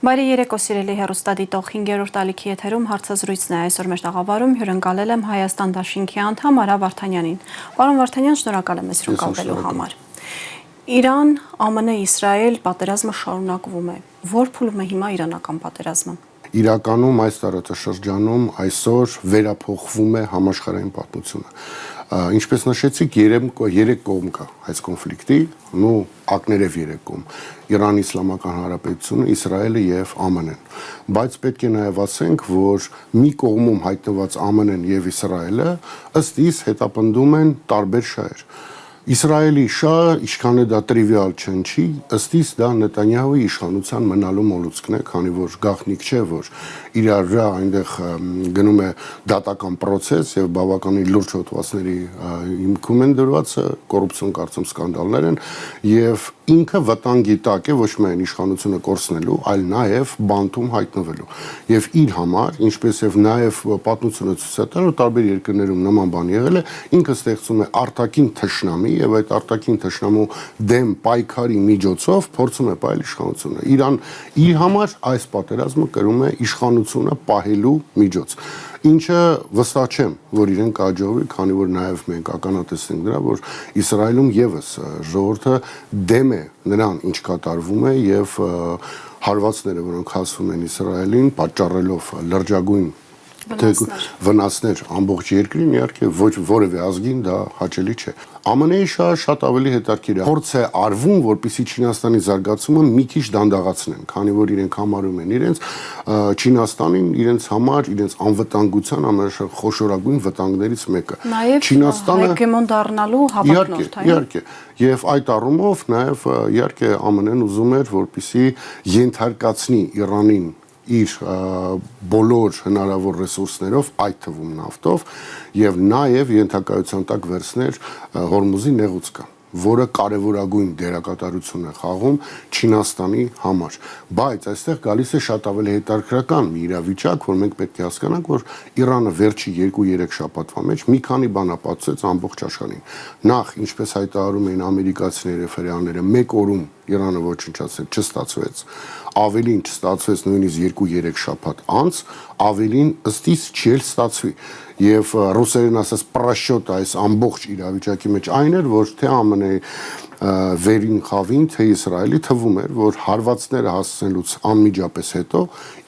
Բարի երեկո սիրելի հեռուստադիտող 5-րդ ալիքի եթերում հարցազրույցն է այսօր մեր տաղավարում հյուրընկալել եմ Հայաստան դաշինքի անդամ Արա Վարդանյանին։ Պարոն Վարդանյան, շնորհակալ եմ մեզ հյուրընկալվելու համար։ Իրան, ԱՄՆ, Իսրայել պատերազմը շարունակվում է։ Որ փուլում է հիմա իրանական պատերազմը։ Իրականում այս տարածաշրջանում այսօր վերափոխվում է համաշխարհային պատմությունը։ Ինչպես նշեցիք, երեք կողմ կա այս կոնֆլիկտի, ակներև երեք կողմ՝ Իրան Իսլամական Հանրապետությունը, Իսրայելը եւ ԱՄՆ-ն։ Բայց պետք է նաեւ ասենք, որ մի կողմում հայտնված ԱՄՆ-ն եւ Իսրայելը ըստ իս հետապնդում են տարբեր շահեր։ Իսրայելի շահը, ինչքան է դա տրիվիալ չնչի, ըստ իս դա Նետանյահուի իշխանության մնալու մոլուցքն է, քանի որ գաղտնիք չէ, որ իրար վրա այնտեղ գնում է դատական process եւ բավականին լուրջ հոդվածների հիմքում են դրված կոռուպցիոն կարծում սկանդալներ են եւ ինքը վտանգի տակ է ոչ միայն իշխանությունը կորցնելու, այլ նաեւ բանտում հայտնվելու։ Եվ իր համար, ինչպես եւ նաեւ պատմությունը ցույց է տալու, տարբեր երկրներում նման բան եղել է, ինքը ստեղծում է արտաքին թշնամի եւ այդ արտաքին թշնամու դեմ պայքարի միջոցով փորձում է պահել իշխանությունը։ Իրան իր համար այս պատերազմը կրում է իշխանությունը պահելու միջոց։ Ինչը վստահ չեմ, որ իրեն կհաջողվի, քանի որ նաև մենք ականատես ենք դրա, որ Իսրայելում եւս ժողովուրդը դեմ է նրան, ինչ կատարվում է եւ հարվածները, որոնք հասվում են Իսրայելին, պատճառելով լրջագույն վնասներ ամբողջ երկրին, իհարկե ոչ որևէ ազգին դա հաճելի չէ։ ԱՄՆ-ի շահը շատ ավելի հետաքրքիր է։ Փորձ է արվում, որպեսզի Չինաստանի զարգացումը մի քիչ դանդաղացնեն, քանի որ իրենք համարում են իրենց Չինաստանին իրենց համար, իրենց անվտանգության ամենախոշորագույն վտանգներից մեկը։ Չինաստանը հեգեմոն դառնալու հավակնորդ է։ Իհարկե, եւ այդ առումով նաեւ իհարկե ԱՄՆ-ն ուզում էր, որպեսզի ենթարկացնի Իրանին իր բոլոր հնարավոր ռեսուրսներով, այդ թվում նավթով եւ նաեւ ենթակայության տակ վերցներ Հորմուզի նեղուցքը, որը կարևորագույն դերակատարություն է խաղում Չինաստանի համար։ Բայց այստեղ գալիս է շատ ավելի հետաքրքրական մի իրավիճակ, որ մենք պետք է հասկանանք, որ Իրանը վերջի 2-3 շաբաթվա մեջ մի քանի բան ապացուցեց ամբողջ աշխարհին։ Նախ, ինչպես հայտարարում էին ամերիկացիները, հրեաները, մեկ օրում Իրանը ոչնչացնել չստացվեց, ավելին չստացվեց նույնիսկ 2-3 շաբաթ անց, ավելին ըստ իս չի ստացվի։ Եվ ռուսերեն ասած պրաշոտ այս ամբողջ իրավիճակի մեջ այն էր, որ թե ԱՄՆ-ի վերին խավին, թե Իսրայելի թվում էր, որ հարվածները հասցնելուց անմիջապես հետո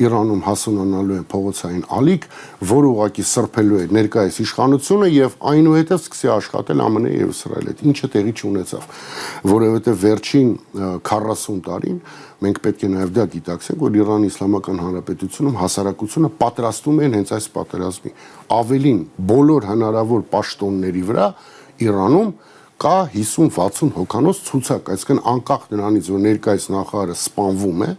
Իրանում հասունանալու է փողոցային ալիք, որ ուղղակի սրբելու է ներկայիս իշխանությունը եւ այնուհետեւ սկսի աշխատել ԱՄՆ-ի եւ Իսրայելի հետ, ինչը տեղի չունեցավ, որովհետեւ վերջին 40 տարին մենք պետք է նաև դա գիտակցենք, որ Իրանի Իսլամական Հանրապետությունում հասարակությունը պատրաստում են հենց այս պատերազմի։ Ավելին, բոլոր հնարավոր պաշտոնների վրա Իրանում կա 50-60 հոգանոց ցուցակ, այսինքն անկախ նրանից, որ ներկայիս նախարարը սպանվում է,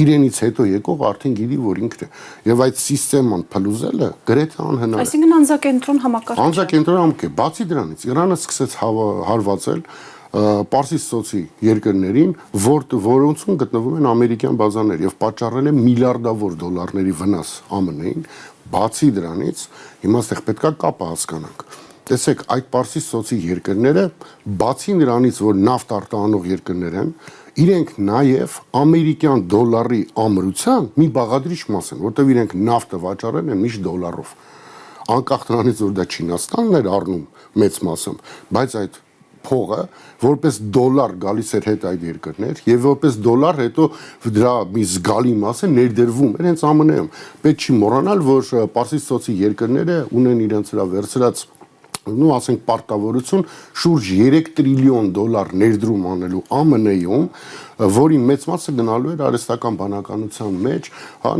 իրենից հետո եկող արդեն գիտի, որ ինքն է։ Եվ այդ սիստեման փլուզելը գրեթե անհնար է։ Այսինքն անձակենտրոն համակարգ։ Անձակենտրոն համակարգ է։ Բացի դրանից, Իրանը սկսեց հարվածել Պարսից ծոցի երկրներին, որոնցում գտնվում են ամերիկյան բազաներ եւ պատճառել է միլիարդավոր դոլարների վնաս ԱՄՆ-ին։ Բացի դրանից, հիմա այստեղ պետքա կապը հասկանանք։ Տեսեք, այդ Պարսից ծոցի երկրները, բացի նրանից, որ նավթ արտահանող երկրներ են, իրենք նաեւ ամերիկյան դոլարի ամրության մի բաղադրիչ մաս են, որտեղ իրենք նավթը վաճառել են միշտ դոլարով։ Անկախ նրանից, որ դա Չինաստանն էր առնում մեծ մասամբ, բայց այդ փողը որպես դոլար գալիս էր հետ այդ երկրներ եւ որպես դոլար հետո դրա մի զգալի մասը ներդրվում էր հենց ԱՄՆ-ում։ Պետք չի մոռանալ, որ Պարսից ծոցի երկրները ունեն իրենց վրա վերցրած ասենք պարտավորություն շուրջ 3 տրիլիոն դոլար ներդրում անելու ԱՄՆ-ում, որի մեծ մասը գնալու էր արհեստական բանականության մեջ,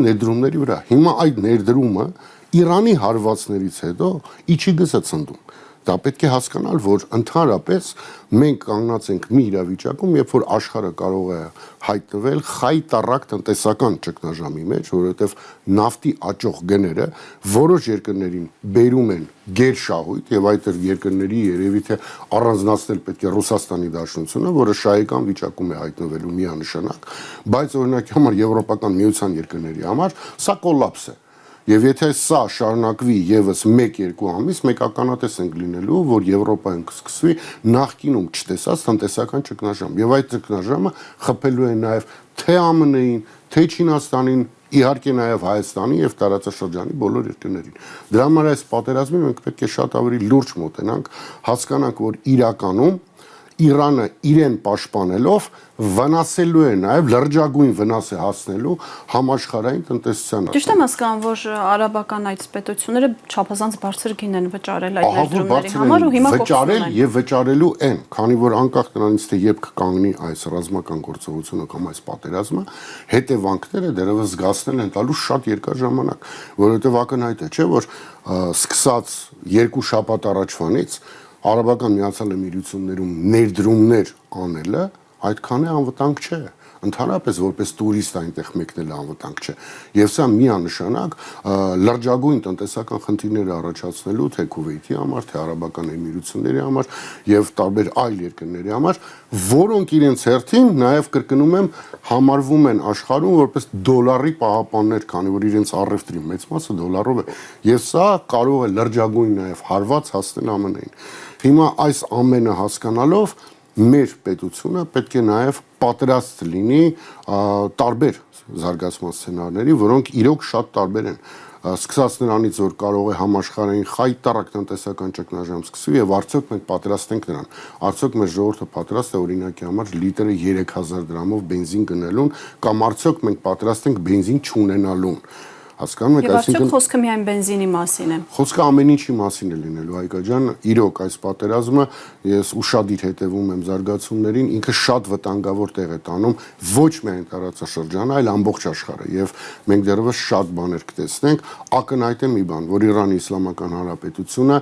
ներդրումների վրա։ Հիմա այդ ներդրումը Իրանի հարվածներից հետո իջի գծը ցնդում։ Դա պետք է հասկանալ, որ ընդհանրապես մենք կանգնած ենք մի իրավիճակում, երբ որ աշխարհը կարող է հայտնվել խայտառակ տնտեսական ճգնաժամի մեջ, որովհետև նավթի աճող գները որոշ երկրներին բերում են գերշահույթ եւ այդ երկրների երևի թե առանձնացնել պետք է Ռուսաստանի Դաշնությունը, որը շահեկան վիճակում է հայտնվելու միանշանակ, բայց օրինակի համար Եվրոպական միության երկրների համար սա կոլապս է։ Եվ եթե սա շարունակվի եւս 1-2 ամիս, մենք ականատես ենք լինելու, որ Եվրոպայում կսկսվի նախկինում չտեսած տնտեսական ճգնաժամ։ Եվ այդ ճգնաժամը խփելու է նաեւ թե ԱՄՆ-ին, թե Չինաստանին, իհարկե նաեւ Հայաստանի եւ տարածաշրջանի բոլոր երկրներին։ Դրա համար այս պատերազմին մենք պետք է շատ ավելի լուրջ մոտենանք, հասկանանք, որ իրականում Իրանը իրեն պաշտպանելով վնասելու է նաև լրջագույն վնաս է հասնելու համաշխարհային տնտեսությանը։ Ճիշտ եմ հասկանում, որ արաբական այդ պետությունները չափազանց բարձր գին են վճարել այդ ներդրումների համար ու հիմա վճարել եւ վճարելու են, քանի որ անկախ նրանից թե երբ կկանգնի այս ռազմական գործողությունը կամ այս պատերազմը, հետևանքները դեռևս զգացնել են տալու շատ երկար ժամանակ, որովհետեւ ակնհայտ է, չէ՞ որ սկսած 2 շաբաթ առաջվանից Արաբական Միացյալ Էմիրություններում ներդրումներ անելը այդքան է անվտանգ չէ։ Ընդհանրապես որպես տուրիստ այնտեղ մեկնելը անվտանգ չէ։ Եվ սա միանշանակ լրջագույն տնտեսական խնդիրներ առաջացնելու թե Քուվեյթի համար, թե Արաբական Էմիրությունների համար եւ տարբեր այլ երկրների համար, որոնք իրենց հերթին նաեւ կրկնում եմ համարվում են աշխարհում որպես դոլարի պահապաններ, քանի որ իրենց առևտրի մեծ մասը դոլարով է։ Եվ սա կարող է լրջագույն նաեւ հարված հասնել ԱՄՆ-ին։ Հիմա այս ամենը հասկանալով մեր պետությունը պետք է նաև պատրաստ լինի տարբեր զարգացման սցենարների, որոնք իրոք շատ տարբեր են։ Սկսած նրանից, որ կարող է համաշխարհային խայտառակ տնտեսական ճգնաժամ սկսվի եւ արդյոք մենք պատրաստ ենք նրան։ Արդյոք մեր ժողովուրդը պատրաստ է օրինակի համար լիտրը 3000 դրամով բենզին գնելուն կամ արդյոք մենք պատրաստ ենք բենզին չունենալուն։ Հասկանում եք, այսինքն խոսքը միայն բենզինի մասին է։ Խոսքը ամեն ինչի մասին է լինելու, Հայկա ջան, իրոք այս պատերազմը ես ուշադիր հետևում եմ զարգացումներին, ինքը շատ վտանգավոր տեղ է տանում ոչ միայն տարածաշրջանը, այլ ամբողջ աշխարհը, եւ մենք դեռևս շատ բաներ կտեսնենք, ակնհայտ է մի բան, որ Իրանի Իսլամական Հանրապետությունը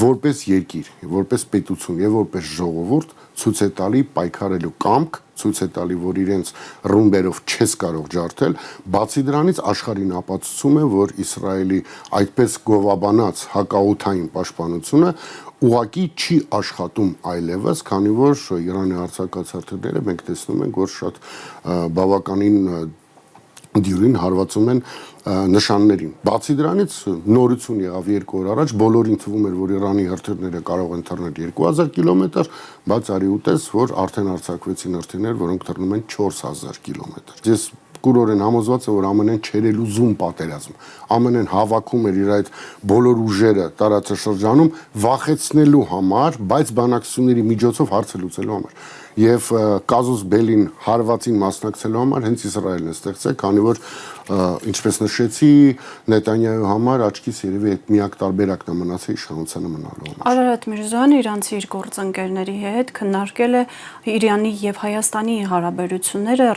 որպես երկիր, որպես պետություն եւ որպես ժողովուրդ ցույց է տալի պայքարելու կամք, ցույց է տալի, որ իրենց ռումբերով չես կարող ջարդել, բացի դրանից աշխարհին ապացուցում է, որ Իսրայելի այդպես գովաբանած հակաօդային պաշտպանությունը ուղղակի չի աշխատում այլևս, քանի որ Իրանի արձակած հրթիռները մենք տեսնում ենք, որ շատ բավականին դյուրին հարվածում են նշաններին։ Բացի դրանից նորություն եղավ 2 օր առաջ, բոլորին թվում էր, որ Իրանի հրթիռները կարող են թռնել 2000 կիլոմետր, բայց արի ուտես, որ արդեն արձակվեցին հրթիռներ, որոնք թռնում են 4000 կիլոմետր։ Ես կուրորեն համոզված է, որ ԱՄՆ-ն չէր էլ ուզում պատերազմ։ ԱՄՆ-ն հավաքում էր իր այդ բոլոր ուժերը տարածաշրջանում վախեցնելու համար, բայց բանակցությունների միջոցով հարցը լուծելու համար։ Եվ կազուս բելին հարվածին մասնակցելու համար հենց Իսրայելն է ստեղծել, քանի որ ինչպես նշեցի, Նետանյահու համար աչքից երևի այդ միակ տարբերակն է մնացել իշխանությանը մնալու համար։ Արարատ Միրզոյանը իրանցի իր գործընկերների հետ քննարկել է Իրանի եւ Հայաստանի հարաբերությունները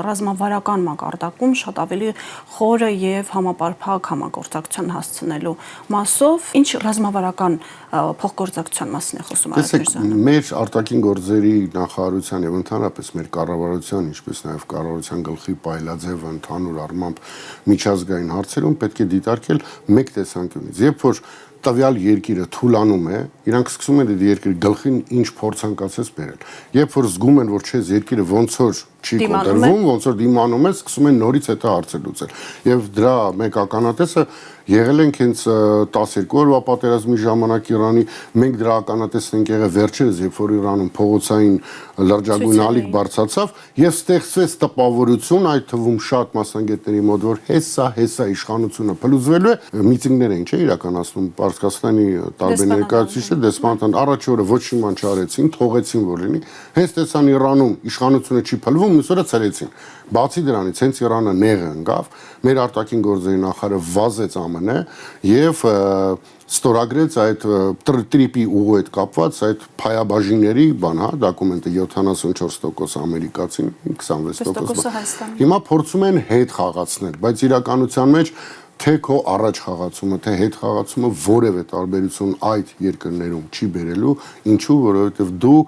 ռազմավարական մակարդակում շատ ավելի խորը եւ համապարփակ համագործակցության հասցնելու մասով, ինչ ռազմավարական փոխգործակցության մասին է խոսում Արարատ Միրզոյանը։ Մեր արտաքին գործերի նախարարության եւ ընդհանրապես մեր կառավարության, ինչպես նաեւ կառավարության գլխի պայլաձևը ընդհանուր առմամբ միջազգային հարցերում պետք է դիտարկել մեկ տեսանկյունից։ Երբ որ տվյալ երկիրը թուլանում է, իրանք սկսում են այդ երկրի գլխին ինչ փորձանկացես բերել։ Երբ որ զգում են, որ չես երկիրը ոնց որ չի կոտրվում, ոնց որ դիմանում է, սկսում են նորից հետո հարցեր լուծել։ Եվ դրա մեկ ականատեսը եղել ենք հենց 12 օրվա պատերազմի ժամանակ Իրանի, մենք դրա ականատեսն ենք եղել վերջերս, երբ որ Իրանում փողոցային լրջագույն ալիք բարձրացավ եւ ստեղծվեց տպավորություն, այդ թվում շատ մասնագետների մոտ, որ հեսա իշխանությունը փլուզվելու է, միտինգներ են, չէ՞, իրականացնում Պարսկաստանի տարբեր ներկայացուցիչներ, դեսպանատան առաջ օրը ոչ մի բան չարեցին, թողեցին որ լինի, հենց տեսան Իրանում իշխանությունը չի փլվում, մյուս օրը ցրեցին։ Բացի դրանից հենց Իրանը նեղը ընկավ, մեր արտաքին գործերի նախարարը վազեց ԱՄՆ եւ ստորագրեց այդ տրիպի ուղու հետ կապված այդ փայաբաժինների բան, հա, դոկումենտը 74% ամերիկացին, 26% Հայաստան։ Հիմա փորձում են հետ խաղացնել, բայց իրականության մեջ թե քո առաջ խաղացումը, թե հետ խաղացումը որևէ տարբերություն այդ երկրներում չի բերելու, ինչու, որովհետև դու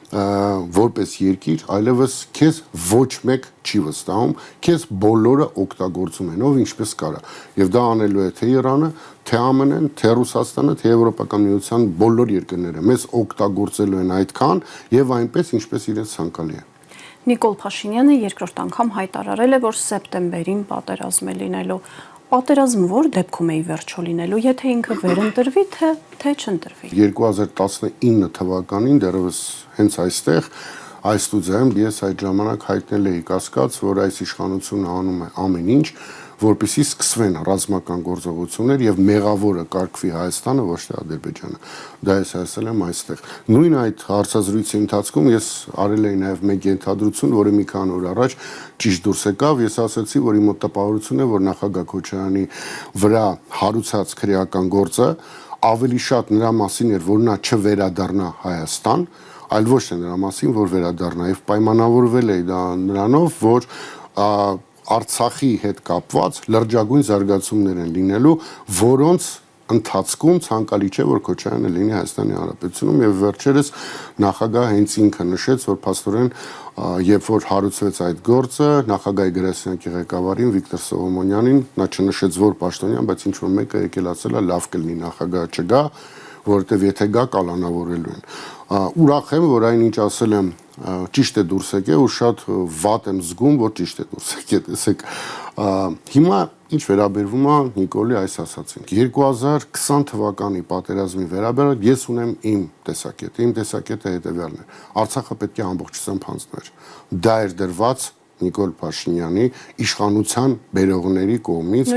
որպես երկիր այլևս քեզ ոչ մեկ չի վստահում, քեզ բոլորը օգտագործում են, ով ինչպես կարա։ Եվ դա անելու է թե Իրանը, թե ԱՄՆ-ն, թե Ռուսաստանը, թե Եվրոպական միության բոլոր երկրները մեզ օգտագործելու են այդքան եւ այնպես ինչպես իրենց ցանկալի է։ Նիկոլ Փաշինյանը երկրորդ անգամ հայտարարել է, որ սեպտեմբերին պատերազմ է լինելու։ Պատերազմ որ դեպքում է ի վերջո լինելու, եթե ինքը վերընտրվի, թե չընտրվի։ 2019 թվականին դեռևս հենց այստեղ այս ստուդիայում ես այդ ժամանակ հայտնել էի կասկած, որ այս իշխանությունը անում է ամեն ինչ, որպեսզի սկսվեն ռազմական գործողություններ եւ մեղավորը կարգվի Հայաստանը, ոչ թե Ադրբեջանը։ Դա ես ասել եմ այստեղ։ Նույն այդ հարցազրույցի ընթացքում ես արել էի նաեւ մեկ ենթադրություն, որը մի քանի օր առաջ ճիշտ դուրս եկավ։ Ես ասացի, որ իմ մոտ տպավորություն է, որ նախագահ Քոչարյանի վրա հարուցած քրեական գործը ավելի շատ նրա մասին էր, որ նա չվերադառնա Հայաստան, այլ ոչ թե նրա մասին, որ վերադառնա, եւ պայմանավորվել է դա նրանով, որ Արցախի հետ կապված լրջագույն զարգացումներ են լինելու, որոնց ընթացքում ցանկալի չէ, որ Քոչարյանը լինի Հայաստանի Հանրապետությունում, եւ վերջերս նախագահը հենց ինքը նշեց, որ փաստորեն երբ որ հարուցվեց այդ գործը, նախագահի գրասենյակի ղեկավարին Վիկտոր Սողոմոնյանին, նա չնշեց որ պաշտոնյան, բայց ինչ որ մեկը եկել ասել է լավ կլինի նախագահը չգա, որովհետեւ եթե գա կալանավորելու են։ Ուրախ եմ, որ այնինչ ասել եմ ճիշտ է դուրս եկել ու շատ վատ եմ զգում, որ ճիշտ է դուրս եկել, տեսեք։ Հիմա ինչ վերաբերվում է Նիկոլի այս ասացին։ 2020 թվականի պատերազմի վերաբերյալ ես ունեմ իմ տեսակետը։ Իմ տեսակետը հետևյալն է. Արցախը պետք է ամբողջությամբ հանձնվեր։ Դա էր դրված Նիկոլ Փաշինյանի իշխանության բերողների կողմից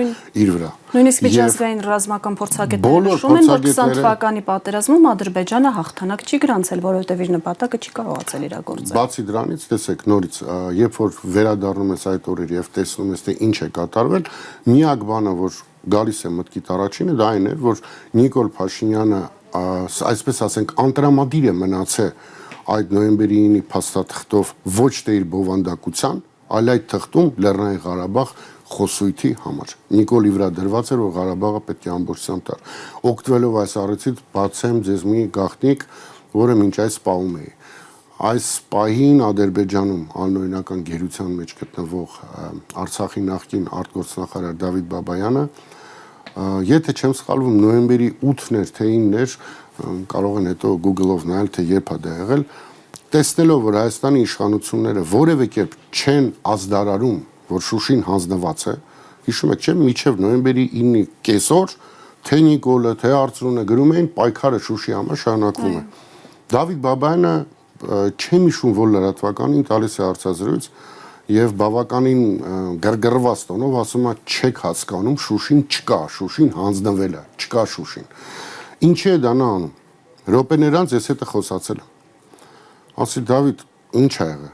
իր վրա։ Նույնիսկ միջազգային ռազմական փորձագետները նշում են, որ 20 թվականի պատերազմում Ադրբեջանը հաղթանակ չի գրանցել, որովհետև իր նպատակը չի կարողացել իրագործել։ Բացի դրանից, տեսեք, նորից, երբ որ վերադառնում ես այդ օրեր եւ տեսնում ես, թե ինչ է կատարվել, միակ բանը, որ գալիս է մտքիդ առաջինը, դա այն էր, որ Նիկոլ Փաշինյանը, այսպես ասենք, անտրամադիր է մնացել այդ նոյեմբերի 9-ի փաստաթղթով ոչ թե իր բովանդակության, այլ այդ թղթում Լեռնային Ղարաբաղ խոսույթի համար։ Նիկոլի վրա դրված էր, որ Ղարաբաղը պետք է ամբողջությամբ տար։ Օգտվելով այս առիթից բացեմ ձեզ մի գաղտնիք, որը մինչ այս սպառում էի։ Այս պահին Ադրբեջանում անօրինական գերության մեջ գտնվող Արցախի նախկին արտգործնախարար Դավիթ Բաբայանը, եթե չեմ սխալվում, նոյեմբերի 8-ն էր թե 9-ն էր, կարող են հետո Google-ով նայել, թե երբ է դա եղել, տեսնելով, որ Հայաստանի իշխանությունները որևէ կերպ չեն ազդարարում, որ Շուշին հանձնված է, հիշում եք, չէ՞, մինչև նոյեմբերի 9-ի կեսօր, թե Նիկոլը, թե Արծրունը գրում էին, պայքարը Շուշի համար շարունակվում է։ Դավիթ Բաբայանը չեմ հիշում, որ լրատվականին տալիս է հարցազրույց եւ բավականին գրգռված տոնով ասում է, չեք հասկանում, Շուշին չկա, Շուշին հանձնվել է, չկա Շուշին։ Ինչի է դա նա անում։ Րոպեներ անց ես հետը խոսացել եմ։ Ասի Դավիթ, ինչ ա եղել։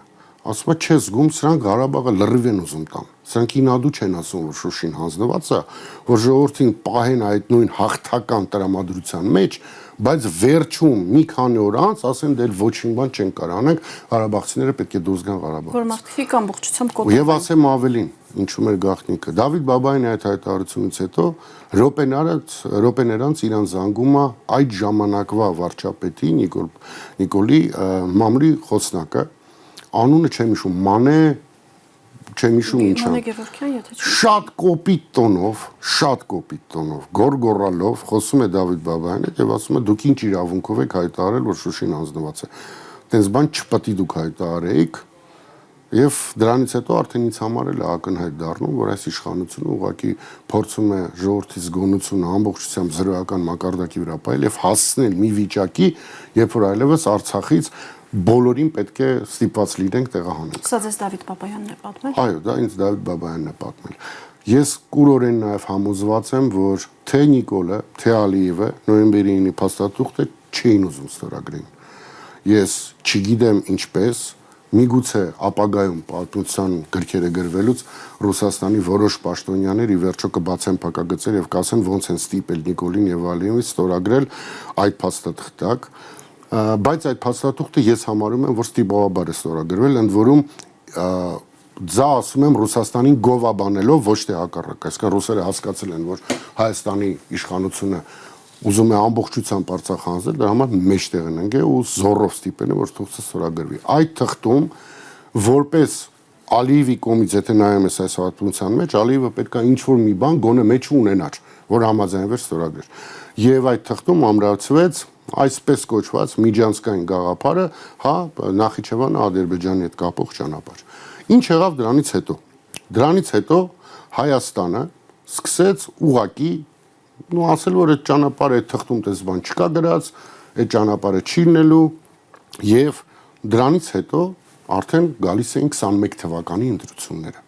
Ասում է, չես զգում, սրանք Ղարաբաղը լրիվ են ուզում տան։ Սրանք ինադու չեն ասում, որ Շուշին հանձնված է, որ ժողովրդին պահեն այդ նույն հաղթական տրամադրության մեջ, բայց վերջում մի քանի օր անց ասեն դել ոչինչ բան չեն կարող անենք, ղարաբաղցիները պետք է դուրս գան Ղարաբաղից։ Որ մարդիկ ամբողջությամբ կոտրվեն։ Եվ ասեմ ավելին, ինչու մեր գաղտնիքը։ Դավիթ Բաբայանի այդ հայտարարությունից հետո րոպեներ անց իրան զանգում է այդ ժամանակվա վարչապետի Նիկոլի մամրի խոսնակը, անունը չեմ հիշում, Մանե չեմ հիշում ինչ Մանե Գևորգյան, եթե չէ։ Շատ կոպիտ տոնով, գորգորալով խոսում է Դավիթ Բաբայանը եւ ասում է դուք ինչ իրավունքով եք հայտարարել, որ Շուշին հանձնված է։ Տենց բան չպետք է դուք հայտարարեիք եւ դրանից հետո արդեն ինձ համար էլ ակնհայտ դառնում, որ այս իշխանությունը ուղղակի փորձում է ժողովրդի զգոնությունը ամբողջությամբ զրոյական մակարդակի վրա պայել եւ հասցնել մի վիճակի, երբ որ այլևս Արցախից բոլորին պետք է ստիպված լինենք տեղահանել։ Սա ձեզ Դավիթ Բաբայանն է պատմել։ Այո, դա ինձ Դավիթ Բաբայանն է պատմել։ Ես կուրորեն նաև համոզված եմ, որ թե Նիկոլը, թե Ալիևը նոյեմբերի 9-ի փաստաթուղթը չէին ուզում ստորագրեն։ Ես չգիտեմ ինչպես, միգուցե ապագայում պատմության գրքերը գրվելուց Ռուսաստանի որոշ պաշտոնյաներ ի վերջո կբացեն փակագծեր եւ կասեն ոնց են ստիպել Նիկոլին եւ Ալիևին ստորագրել այդ փաստաթղթակ, բայց այդ փաստաթուղթը ես համարում եմ, որ ստիպողաբար է ստորագրվել, ընդ որում ձա ասում եմ Ռուսաստանին գովաբանելով, ոչ թե հակառակ, այսինքն ռուսերը հասկացել են, որ Հայաստանի իշխանությունը ուզում է ամբողջությամբ Արցախ հանձնել, դրա համար մեջտեղ են ընկել ու զորով ստիպել են, որ թղթը ստորագրվի։ Այդ թղթում որպես Ալիևի կողմից, եթե նայում ես այս հատվածության մեջ, Ալիևը պետք է ինչ-որ մի բան գոնե մեջ ունենար, որ համաձայնվեր ստորագրել։ Եվ այդ թղթում ամրացվեց այսպես կոչված միջանցքային գաղափարը, հա, Նախիջևանը Ադրբեջանի հետ կապող ճանապարհ։ Ինչ եղավ դրանից հետո։ Դրանից հետո Հայաստանը սկսեց ուղակի ասել, որ այդ ճանապարհը այդ թղթում տես բան չկա գրած, այդ ճանապարհը չի լինելու եւ դրանից հետո արդեն գալիս էին 21 թվականի ընտրությունները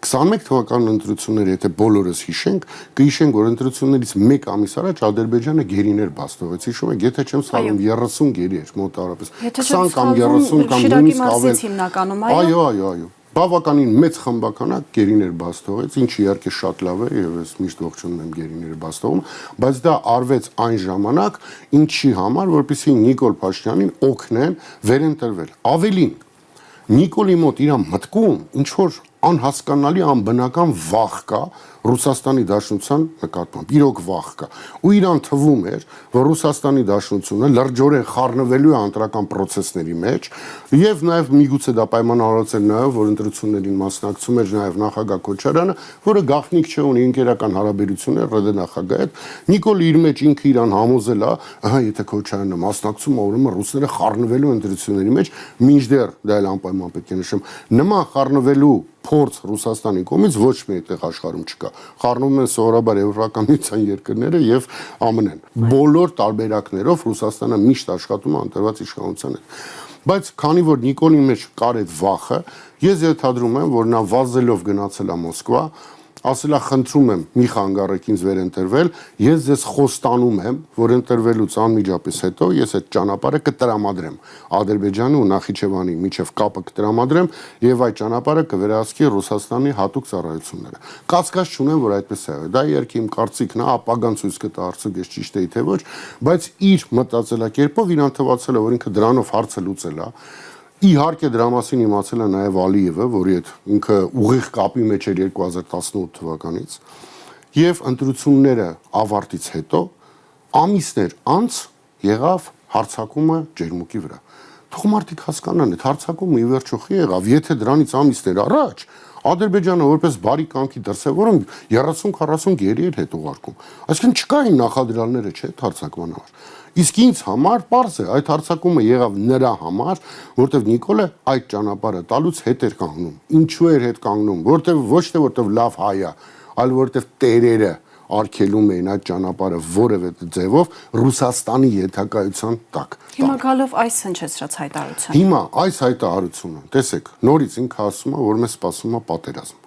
21 թվականի ընտրությունները, եթե բոլորս հիշենք, կհիշենք, որ ընտրություններից 1 ամիս առաջ Ադրբեջանը գերիներ բաց թողեց։ Հիշում եք, եթե չեմ սխալվում, 30 գերի էր մոտավորապես։ 20 կամ 30 կամ նույնիսկ ավել։ Հիմնականում, այո։ Բավականին մեծ խմբականակ գերիներ բաց թողեց, ինչը իհարկե շատ լավ է, եւ ես միշտ ողջունում եմ գերիները բաց թողում, բայց դա արվեց այն ժամանակ, ինչի համար, որպեսզի Նիկոլ Փաշինյանին օգնեն վերընտրվել։ Ավելին, Նիկոլի մոտ իր մտքում ինչ որ անհասկանալի անբնական վախ կա Ռուսաստանի Դաշնության նկատմամբ, իրոք վախ կա։ Ու իրան թվում էր, որ Ռուսաստանի Դաշնությունը լրջորեն խառնվելու է ընտրական process-ների մեջ, եւ նաեւ միգուցե դա պայմանավորված էր նաեւ, որ ընտրություններին մասնակցում էր նաեւ նախագահ Քոչարյանը, որը գաղտնիք չէ ունի ընկերական հարաբերություններ ՌԴ նախագահի հետ։ Նիկոլը իր մեջ ինքը իրան համոզել է, ահա եթե Քոչարյանը մասնակցում է, ուրեմն ռուսները խառնվելու ընտրությունների մեջ, մինչդեռ դա էլ անպայման պետք է նշեմ, նման խառնվելու փորձ Ռուսաստանի կողմից ոչ մի այդտեղ աշխարհում չկա։ Խառնում են սովորաբար Եվրոպական միության երկրները եւ ԱՄՆ-ն։ Բոլոր տարբերակներով Ռուսաստանը միշտ աշխատում է ընտրված իշխանության հետ։ Բայց քանի որ Նիկոլի մեջ կար այդ վախը, ես ենթադրում եմ, որ նա վազելով գնացել է Մոսկվա, ասել է խնդրում եմ մի խանգարեք ինձ վերընտրվել, ես ձեզ խոստանում եմ, որ ընտրվելուց անմիջապես հետո ես այդ ճանապարհը կտրամադրեմ Ադրբեջանի ու Նախիջևանի միջև կապը կտրամադրեմ եւ այդ ճանապարհը կվերահսկի Ռուսաստանի հատուկ ծառայությունները։ Կասկած չունեմ, որ այդպես է։ Դա իհարկե իմ կարծիքն է, ապագան ցույց կտա արդյոք ես ճիշտ էի թե ոչ, բայց իր մտածելակերպով իրան թվացել է, որ ինքը դրանով հարցը լուծել է։ Իհարկե դրա մասին իմացել է նաև Ալիևը, որի հետ ինքը ուղիղ կապի մեջ էր 2018 թվականից, եւ ընտրությունները ավարտից հետո ամիսներ անց եղավ հարձակումը ջերմուկի վրա։ Թող մարդիկ հասկանան, այդ հարձակումը ի վերջո խի եղավ, եթե դրանից ամիսներ առաջ Ադրբեջանը որպես բարի կամքի դրսևորում 30-40 գերի էր հետ ուղարկում։ Այսինքն չկային նախադրյալները, չէ, հարձակման համար։ Իսկ ինձ համար պարզ է, այդ հարձակումը եղավ նրա համար, որտեվ Նիկոլը այդ ճանապարհը տալուց հետ էր կանգնում։ Ինչու էր հետ կանգնում, որտեվ ոչ թե որտեվ լավ հայ է, այլ որտեվ տերերը արգելում էին այդ ճանապարհը որևէ ձևով Ռուսաստանի ենթակայության տակ։ Հիմա գալով այս հնչեցրած հայտարարության։ Հիմա այս հայտարարությունը, տեսեք, նորից ինքը ասում է, որ մեզ սպասում է պատերազմ։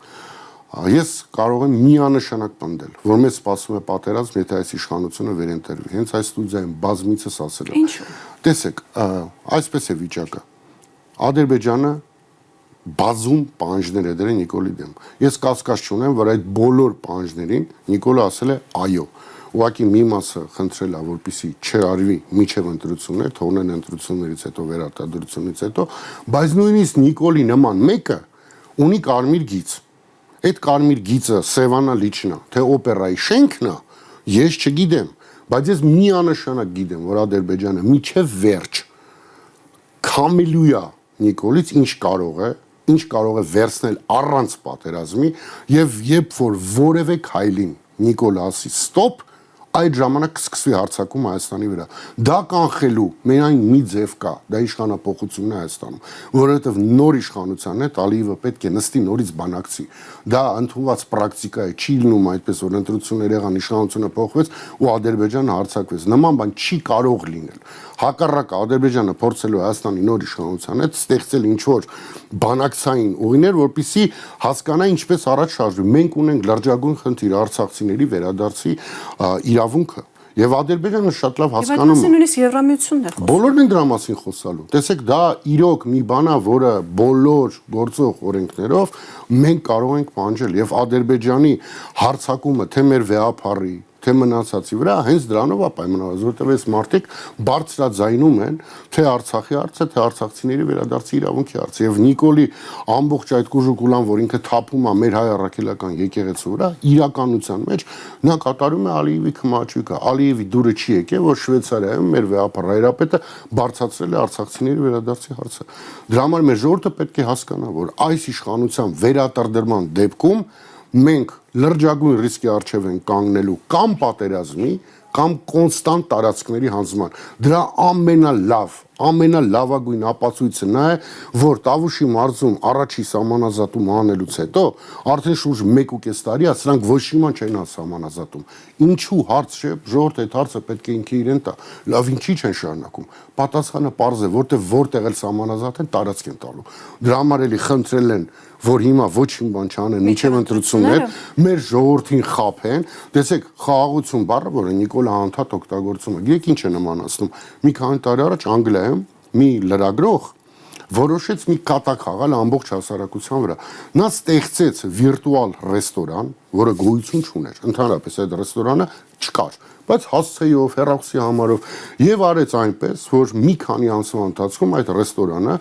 Ես կարող եմ միանշանակ պնդել, որ մեզ սպասում է պատերազմ, եթե այս իշխանությունը վերընտրվի։ Հենց այս ստուդիայում բազմիցս ասել եմ։ Ինչու՞։ Տեսեք, այսպես է վիճակը։ Ադրբեջանը բազում պահանջներ է դրել Նիկոլի դեմ։ Ես կասկած չունեմ, որ այդ բոլոր պահանջներին Նիկոլը ասել է այո։ Ուղղակի մի մասը խնդրել է, որպեսզի չարվի միջև ընտրություններ, թողնեն ընտրություններից հետո վերարտադրությունից հետո, բայց նույնիսկ Նիկոլի նման մեկը ունի կարմիր գիծ։ Այդ կարմիր գիծը Սևանա լիչնա, թե օպերայի շենքն է, ես չգիտեմ, բայց ես միանշանակ գիտեմ, որ Ադրբեջանը միջև վերջ քամելու է Նիկոլից ինչ կարող է վերցնել առանց պատերազմի եւ երբ որ որևէ քայլին Նիկոլը ասի ստոպ, այդ ժամանակ կսկսվի հարձակումը Հայաստանի վրա։ Դա կանխելու միայն մի ձև կա, դա իշխանապողությունն է Հայաստանում, որովհետև նոր իշխանության հետ Ալիևը պետք է նստի նորից բանակցի։ Դա ընդունված պրակտիկա է, չի լինում այդպես, որ ընտրություններ եղան, իշխանությունը փոխվեց ու Ադրբեջանը հարձակվեց։ Նման բան չի կարող լինել։ Հակառակը Ադրբեջանը փորձելու Հայաստանի նոր իշխանության հետ ստեղծել ինչ-որ բանակցային ուղիներ, որպեսզի հասկանա ինչպես առաջ շարժվի։ Մենք ունենք լրջագույն խնդիր արցախցիների վերադարձի իրավունքը եւ Ադրբեջանը շատ լավ հասկանում է։ Բայց նույնիսկ Եվրամիությունն է խոսում։ Բոլորն են դրա մասին խոսալու։ Տեսեք, դա իրոք մի բան է, որը բոլոր գործող օրենքներով մենք կարող ենք պահանջել եւ Ադրբեջանի հարձակումը թե մեր վեհապարի թե մնացածի վրա հենց դրանով է պայմանավորված, որտեղ այս մարդիկ բարձրաձայնում են թե Արցախի հարցը, թե արցախցիների վերադարձի իրավունքի հարցը եւ Նիկոլի ամբողջ այդ կուժուկուլան, որ ինքը թափում է մեր հայ առաքելական եկեղեցու վրա, իրականության մեջ նա կատարում է Ալիևի քմաչուկը։ Ալիևի դուրը չի եկել, որ Շվեյցարիայում մեր վեհապար հայրապետը բարձրացրել է արցախցիների վերադարձի հարցը։ Դրա համար մեր ժողովուրդը պետք է հասկանա, որ այս իշխանության վերարտադրման դեպքում մենք լրջագույն ռիսկի առջև են կանգնելու կամ պատերազմի, կամ կոնստանտ տարածքների հանձնման։ Դրա ամենալավագույն ապացույցը նա է, որ Տավուշի մարզում առաջի սահմանազատումը անելուց հետո արդեն շուրջ 1.5 տարի է սրանք ոչ մի բան չեն սահմանազատում։ Ինչու հարց չէ, ժողովուրդ այդ հարցը պետք է ինքը իրեն տա։ Լավ, ինչի չեն շարունակում։ Պատասխանը պարզ է, որտեղ էլ սահմանազատ են, տարածք են տալու։ Դրա համար էլի խնդրել են, որ հիմա ոչ մի բան չանեն, մինչև ընտրություններ, մեր ժողովրդին խաբեն։ Տեսեք, խաղաղություն բառը, որը Նիկոլը անդադ օգտագործում է, գիտեք ինչ է նմանացնում։ Մի քանի տարի առաջ Անգլիայում մի լրագրող որոշեց մի կատակ խաղալ ամբողջ հասարակության վրա։ Նա ստեղծեց վիրտուալ ռեստորան, որը գոյություն չուներ։ Ընդհանրապես այդ ռեստորանը չկար, բայց հասցեով, հեռախոսի համարով եւ արեց այնպես, որ մի քանի ամսվա ընթացքում այդ ռեստորանը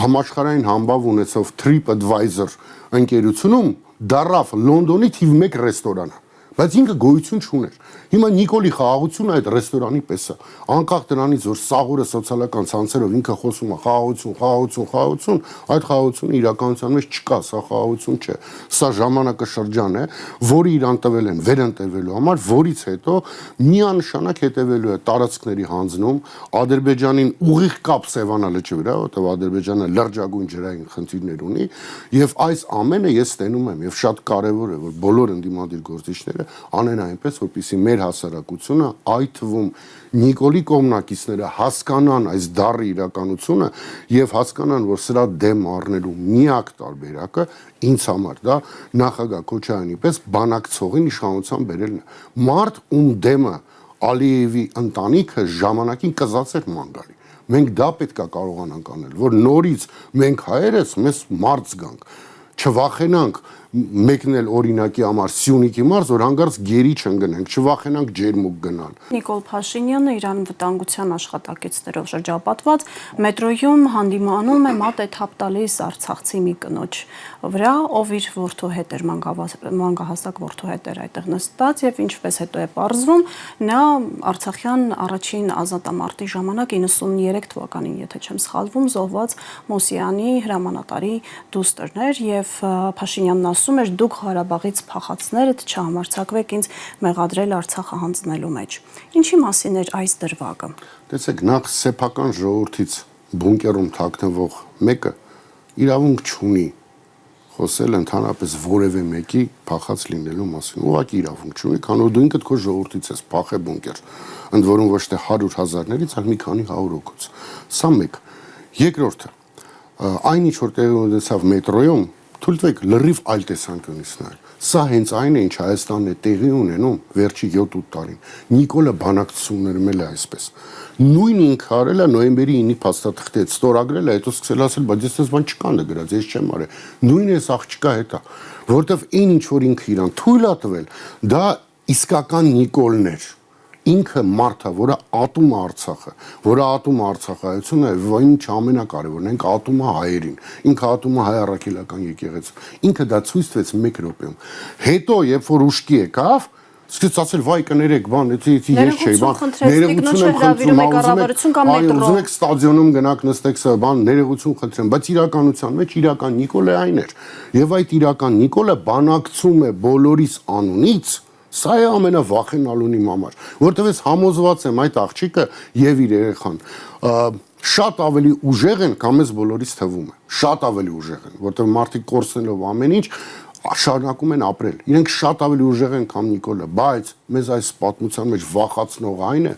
համաշխարհային համբավ ունեցող TripAdvisor ընկերությունում դառավ Լոնդոնի թիվ 1 ռեստորանը, բայց ինքը գոյություն չուներ։ Հիմա Նիկոլի խաղաղությունը այդ ռեստորանի պես է, անկախ դրանից, որ սաղուրը սոցիալական ցանցերով ինքը խոսում է խաղաղություն, այդ խաղաղությունը իրականության մեջ չկա, սա խաղաղություն չէ։ Սա ժամանակաշրջան է, որը իրան տվել են վերընտրվելու համար, որից հետո միանշանակ հետևելու է տարածքների հանձնում, Ադրբեջանին ուղիղ կապ Սևանա լճի վրա, որտեղ Ադրբեջանը լրջագույն ջրային խնդիրներ ունի, եւ այս ամենը ես ստենում եմ եւ շատ կարեւոր է, որ բոլոր ընդդիմադիր գործիչները անեն այնպես, որպեսզի մեր հասարակությունը, այդ թվում Նիկոլի կողմնակիցները հասկանան այս դառը իրականությունը եւ հասկանան, որ սրա դեմ առնելու միակ տարբերակը ինձ համար դա նախագահ Քոչարյանի պես բանակցողին իշխանության բերելն է։ Մարդ ում դեմը Ալիևի ընտանիքը ժամանակին կզացեր ման գալի։ Մենք դա պետք է կարողանանք անել, որ նորից մենք հայերս մեզ մարդ զգանք, չվախենանք մեկնել օրինակի համար Սյունիքի մարզ, որ հանգարց գերի չընկնենք, չվախենանք ջերմուկ գնալ։ Նիկոլ Փաշինյանը իր անվտանգության աշխատակիցներով շրջապատված մետրոյում հանդիմանում է մատ է թափ տալիս արցախցի մի կնոջ վրա, ով իր որդու հետ էր մանկահասակ որդու հետ էր այդտեղ նստած եւ ինչպես հետո է պարզվում, նա Արցախյան առաջին ազատամարտի ժամանակ 93 թվականին, եթե չեմ սխալվում, զոհված Մոսյանի հրամանատարի դուստրն էր եւ Փաշինյանն ասում էր դուք Ղարաբաղից փախածներդ չհամարցակվեք ինձ մեղադրել Արցախը հանձնելու մեջ։ Ինչի մասին էր այս դրվագը։ Տեսեք, նախ սեփական ժողովրդից բունկերում թաքնվող մեկը իրավունք չունի խոսել ընդհանրապես որևէ մեկի փախած լինելու մասին։ Ուղղակի իրավունք չունի, քանի որ դու ինքդ քո ժողովրդից ես փախե բունկեր, ընդ որում ոչ թե 100,000-ներից, այլ մի քանի 100 հոգուց։ Սա մեկ։ Երկրորդը, այն ինչ որ տեղի ունեցավ մետրոյում, թույլ տվեք լրիվ այլ տեսանկյունից նայել։ Սա հենց այն է, ինչ Հայաստանն է տեղի ունենում վերջի 7-8 տարին։ Նիկոլը բանակցություններում էլ է այսպես։ Նույն ինքը արել է նոյեմբերի 9-ի փաստաթղթից, ստորագրել է, հետո սկսել ասել, բայց ես այս բան չկա նկարած, ես չեմ արել։ Նույն էս աղջկա հետ է, որովհետև այն ինչ որ ինքը իրան թույլ է տվել, դա իսկական Նիկոլն էր։ Ինքը մարդը, որը ատում է Արցախը, որը ատում է Արցախայությունը, ինչ ամենակարևորն է, ինքը ատում է հայերին, ինքը ատում է հայ առաքելական եկեղեցու։ Ինքը դա ցույց տվեց 1 րոպեում։ Հետո, երբ որ ուշքի եկավ, սկսեց ասել վայ կներեք, բան, եթե ես չէի, բան, ներողություն եմ խնդրում, ուզում եք ստադիոնում գնաք նստեք, սա բան, ներողություն խնդրեմ, բայց իրականության մեջ իրական Նիկոլը այն էր։ Եվ այդ իրական Նիկոլը բանակցում է բոլորիս անունից։ Սա է ամենավախենալուն իմ համար, որտեղ ես համոզված եմ այդ աղջիկը եւ իր երեխան շատ ավելի ուժեղ են, քան մեզ բոլորիս թվում է, շատ ավելի ուժեղ են, որտեղ մարդիկ կորցնելով ամեն ինչ շարունակում են ապրել, իրենք շատ ավելի ուժեղ են, քան Նիկոլը, բայց մեզ այս պատմության մեջ վախացնող այն է,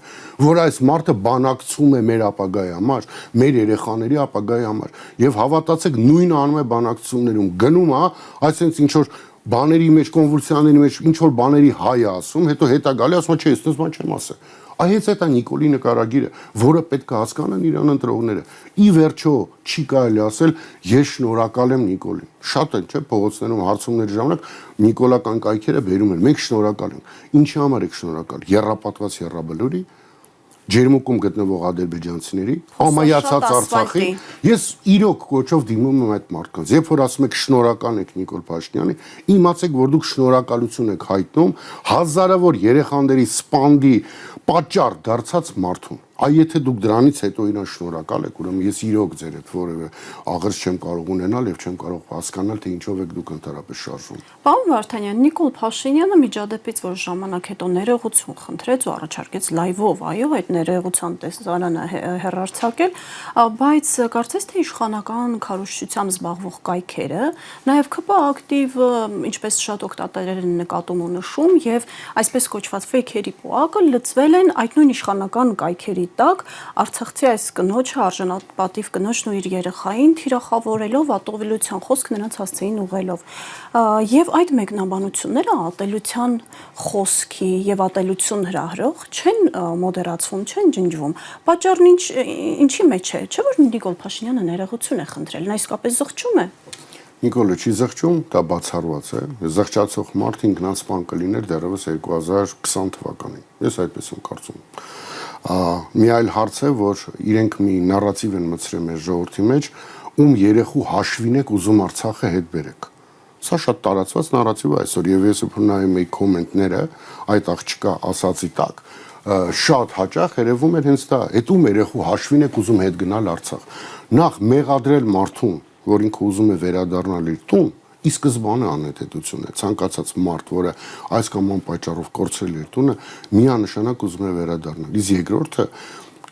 որ այս մարդը բանակցում է մեր ապագայի համար, մեր երեխաների ապագայի համար, եւ հավատացեք, նույնը անում է բանակցություններում, գնում է, այսինքն ինչ որ բաների մեջ, կոնվուլսիաների մեջ ինչ որ բաների հայ է ասում, հետո հետա գալի ասում չէ, ես բան չեմ ասել։ Այս այդ է Նիկոլի նկարագիրը, որը պետք է հասկանան իրան ընտրողները։ Ի վերջո չի կարելի ասել ես շնորհակալ եմ Նիկոլին։ Շատ են, չէ, փողոցներում հարցումների ժամանակ նիկոլական կայքերը բերում են։ Մենք շնորհակալ ենք։ Ինչի համար եք շնորհակալ։ Եռապատված եռաբլուրի ջերմուկում գտնվող ադրբեջանցիների, ամայացած Արցախի, ես իրոք կոչով դիմում եմ այդ մարդկանց։ Երբ որ ասում եք շնորհակալ եք Նիկոլ Փաշինյանի, իմացեք, որ դուք շնորհակալություն եք հայտնում հազարավոր երեխաների սպանդի պատճառ դարձած մարդուն։ Այ եթե դուք դրանից հետո իրան շնորհակալ եք, ուրեմն ես իրոք ձեր հետ որևէ աղերս չեմ կարող ունենալ եւ չեմ կարող հասկանալ, թե ինչով եք դուք ընդհանրապես շարժվում։ Պարոն Վարդանյան, Նիկոլ Փաշինյանը միջադեպից որ ժամանակ հետո ներողություն խնդրեց ու առաջարկեց լայվով, այո, այդ ներողության տեսարանը հեռարձակել, բայց կարծես թե իշխանական քարոզչությամբ զբաղվող կայքերը, նաև ԿՊ ակտիվ, ինչպես շատ օգտատերեր են նկատում ու նշում, եւ այսպես կոչված ֆեյքերի պոակը լծվել են այդ նույն իշխանական կայքերի տակ, արցախցի այս կնոջը, արժանապատիվ կնոջն ու իր երեխային թիրախավորելով, ատողվելիության խոսք նրանց հասցեին ուղղելով։ Եվ այդ մեկնաբանությունները ատելության խոսքի եւ ատելություն հրահրող չեն մոդերացվում, չեն ջնջվում։ Պատճառն ինչի մեջ է, չէ՞ որ Նիկոլ Փաշինյանը ներողություն է խնդրել, նա իսկապես զղջում է։ Նիկոլը չի զղջում, դա բացառված է։ Զղջացող մարդ ինքնասպան կլիներ դեռևս 2020 թվականին։ Ես այդպես եմ կարծում։ Մի այլ հարց է, որ իրենք մի նարատիվ են մտցրել մեր ժողովրդի մեջ, ում երեխու հաշվին եք ուզում Արցախը հետ բերեք։ Սա շատ տարածված նարատիվ է այսօր, եւ ես երբ նայում եի կոմենտները այդ աղջկա ասացի տակ, շատ հաճախ երևում էր հենց դա, այդ ում երեխու հաշվին եք ուզում հետ գնալ Արցախ։ Նախ մեղադրել մարդուն, որ ինքը ուզում է վերադառնալ իր տուն, ի սկզբանե անհետեցություն է, ցանկացած մարդ, որը այս կամ այն պատճառով կորցրել իր տունը, միանշանակ ուզում է վերադառնալ։ Իսկ երկրորդը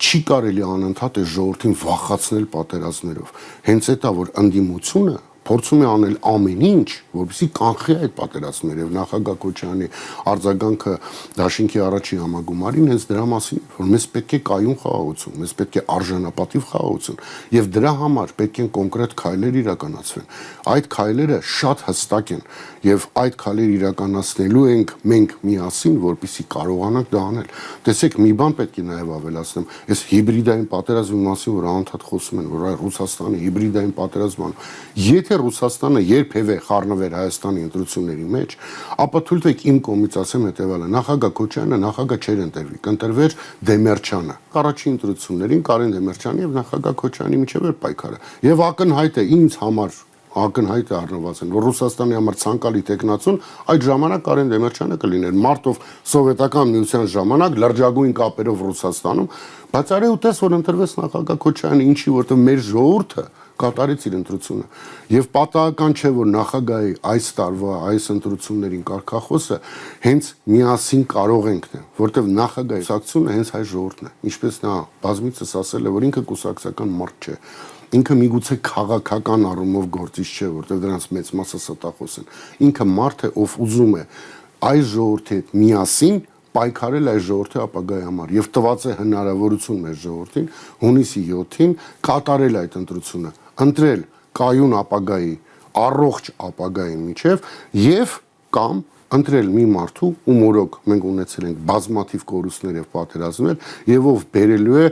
չի կարելի անընդհատ այս ժողովրդին վախացնել պատերազմներով։ Հենց այդ է, որ ընդդիմությունը փորձում է անել ամեն ինչ, որպեսզի կանխի այդ պատերազմները, եւ նախագահ Քոչարյանի արձագանքը Դաշինքի առաջի համագումարին հենց դրա մասին, որ մեզ պետք է կայուն խաղաղություն, մեզ պետք է արժանապատիվ խաղաղություն, եւ դրա համար պետք են կոնկրետ քայլեր իրականացվեն։ Այդ քայլերը շատ հստակ են, եւ այդ քայլերը իրականացնելու ենք մենք միասին, որպեսզի կարողանանք դա անել։ Տեսեք, մի բան պետք է նաեւ ավելացնեմ, այս հիբրիդային պատերազմի մասին, որ անընդհատ խոսում են, որ Ռուսաստանը հիբրիդային պատերազմ անում։ Եթե Ռուսաստանը երբևէ խառնվեր Հայաստանի ընտրությունների մեջ, ապա թույլ տվեք իմ կողմից ասեմ հետեւյալը. նախագահ Քոչարյանը նախագահ չէր ընտրվի, կընտրվեր Դեմերչյանը։ Առաջին ընտրություններին Կարեն Դեմերչյանի եւ նախագահ Քոչարյանի միջև էր պայքարը։ Եվ ակնհայտ է ինձ համար ակնհայտ է առնված են, որ Ռուսաստանի համար ցանկալի տեխնացուն այդ ժամանակ Կարեն Դեմերչյանը կլիներ մարտով սովետական միության ժամանակ լրջագույն կապերով Ռուսաստանում, բայց արի ու տես, որ ընտրվեց նախագահ Քոչարյանը, ինչի որտեղ մեր ժողովուրդը կատարեց իր ընտրությունը եւ պատահական չէ որ նախագահի այս տարվա այս ընտրություններին կարգախոսը հենց միասին կարող ենք դե որտեղ նախագահի կուսակցությունը հենց հայ ժողովուրդն է ինչպես նա բազմիցս ասել է որ ինքը կուսակցական մարդ չէ ինքը միգուցե քաղաքական առումով գործիչ չէ որտեղ դրանց մեծ մասը ստախոս են ինքը մարդ է ով ուզում է այս ժողովրդի հետ միասին պայքարել այս ժողովրդի ապագայի համար եւ տված է հնարավորություն մեր ժողովրդին հունիսի 7-ին կատարել այդ ընտրությունը ընտրել կայուն ապագայի առողջ ապագայի միջև եւ կամ ընտրել մի մարդու ում օրոք մենք ունեցել ենք բազմաթիվ կորուստներ եւ պատերազմներ եւ ով բերելու է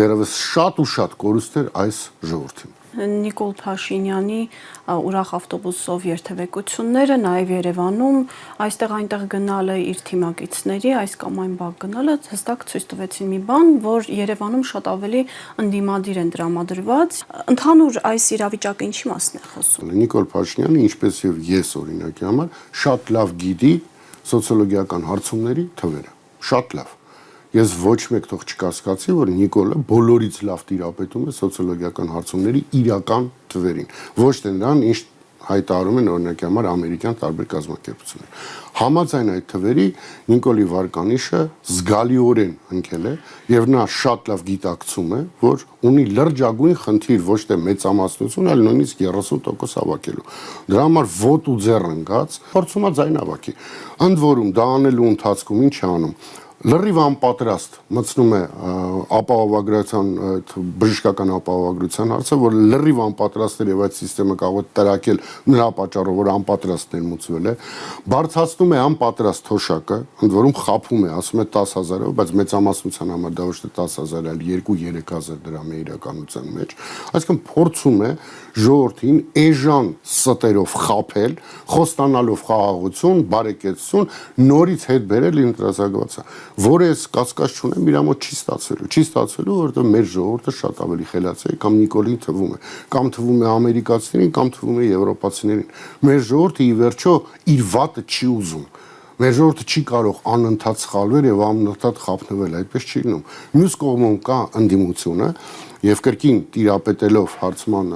դեռևս շատ ու շատ կորուստներ այս ժողովրդին Նիկոլ Փաշինյանի ուրախ ավտոբուսով երթևեկությունները, նաև Երևանում, այստեղ այնտեղ գնալը իր թիմակիցների, այս կամ այն բակ գնալը հստակ ցույց տվեցին մի բան, որ Երևանում շատ ավելի ընդդիմադիր են տրամադրված։ Ընդհանուր այս իրավիճակը ինչի մասն է խոսում։ Նիկոլ Փաշինյանը, ինչպես եւ ես օրինակի համար, շատ լավ գիտի սոցիոլոգիական հարցումների թվերը։ Շատ լավ։ Ես ոչ մեկ թող չկասկածի, որ Նիկոլը բոլորից լավ տիրապետում է սոցիոլոգիական հարցումների իրական թվերին։ Ոչ թե նրան, ինչ հայտարարում են օրինակի համար ամերիկյան տարբեր կազմակերպություններ։ Համաձայն այդ թվերի Նիկոլի վարկանիշը զգալիորեն ընկել է եւ նա շատ լավ գիտակցում է, որ ունի լրջագույն խնդիր ոչ թե մեծամասնություն, այլ նույնիսկ 30% հավաքելու։ Դրա համար ոտ ու ձեռ ընկած փորձում է ձայն հավաքի։ Ընդ որում դա անելու ընթացքում ինչ է անում։ Լրիվ անպատրաստ մտցնում է ապահովագրության բժշկական ապահովագրության հարցը, որ լրիվ անպատրաստ էր եւ այդ համակարգը կարող է տրակել նրա պատճառով, որ անպատրաստ ներմուծվել է, բարձրացնում է անպատրաստ թոշակը, ընդ որում խափում է, ասում է 10,000-ով, բայց մեծամասնության համար դա ոչ թե 10,000, այլ 2-3,000 դրամ է իրականության մեջ, այսինքն փորձում է ժողովրդին էժան ստերով խափել, խոստանալով խաղաղություն, բարեկեցություն, նորից հետ բերել ինտրասագվածը որը ես կասկած չունեմ իր մոտ չի ստացվելու, որովհետև մեր ժողովուրդը շատ ավելի խելացի է կամ Նիկոլին թվում է, կամ թվում է ամերիկացիներին, կամ թվում է եվրոպացիներին։ Մեր ժողովուրդը ի վերջո իր վատը չի ուզում։ Մեր ժողովուրդը չի կարող անընդհատ սխալվել եւ անընդհատ խափնվել, այդպես չի լինում։ Մյուս կողմում կա ընդդիմությունը եւ կրկին տիրապետելով հարցման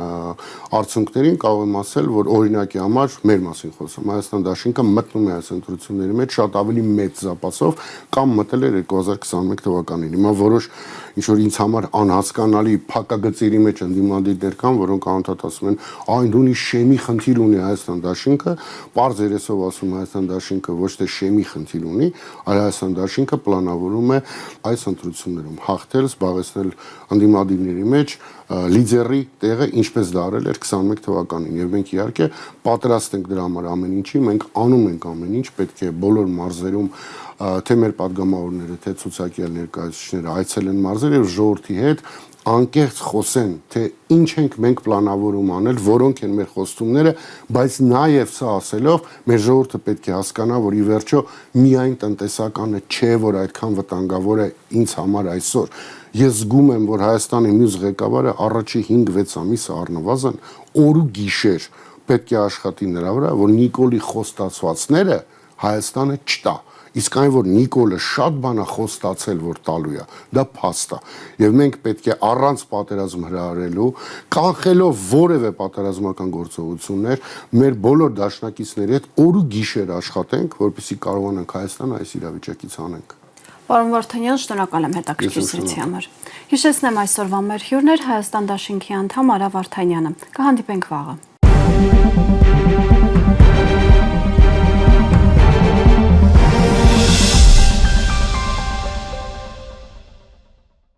արդյունքներին կարող եմ ասել, որ օրինակի համար մեր մասին խոսում Հայաստան Դաշինքը մտնում է այս ընտրությունների մեջ շատ ավելի մեծ զապասով կամ մտել էր 2021 թվականին։ Հիմա որոշ ինչ որ ինձ համար անհասկանալի փակագծերի մեջ ընդդիմադիրներ կան, որոնք անընդհատ ասում են, այն ունի շեմի խնդիր ունի Հայաստան Դաշինքը, པարզ երեսով ասում Հայաստան Դաշինքը ոչ թե շեմի խնդիր ունի, այլ Հայաստան Դաշինքը պլանավորում է այս ընտրություններում հաղթել, զբաղեցնել ընդդիմադիրների մեջ լիդերի տեղը, ինչպես դա արել էր 21 թվականին, եւ մենք իհարկե պատրաստ ենք դրա համար ամեն ինչի, մենք անում ենք ամեն ինչ, պետք է բոլոր մարզերում թե մեր падգամավորները, թե ցուցակյալ ներկայացուցիչները այցելեն մարզեր եւ ժողովրդի հետ անկեղծ խոսեն, թե ինչ ենք մենք պլանավորում անել, որոնք են մեր խոստումները, բայց նաև սա ասելով մեր ժողովուրդը պետք է հասկանա, որ ի վերջո միայն տնտեսականը չէ, որ այդքան վտանգավոր է ինձ համար այսօր։ Ես զգում եմ, որ Հայաստանի մյուս ղեկավարը առաջի 5-6 ամիսը առնվազն օր ու գիշեր պետք է աշխատի նրա վրա, որ Նիկոլի խոստացվածները Հայաստանը չտա։ Իսկ այն, որ Նիկոլը շատ բան է խոստացել, որ տալու է, դա փաստ է։ Եվ մենք պետք է առանց պատերազմ հրահրելու, կանխելով որևէ պատերազմական գործողություններ, մեր բոլոր դաշնակիցների հետ օր ու գիշեր աշխատենք, որպեսզի կարողանանք Հայաստանը այս իրավիճակից հանենք։ Պարոն Վարդանյան, շնորհակալ եմ հետաքրքիր զրույցի համար։ Հիշեցնեմ այսօրվա մեր հյուրն էր Հայաստան Դաշինքի անդամ Արա Վարդանյանը։ Կհանդիպենք վաղը։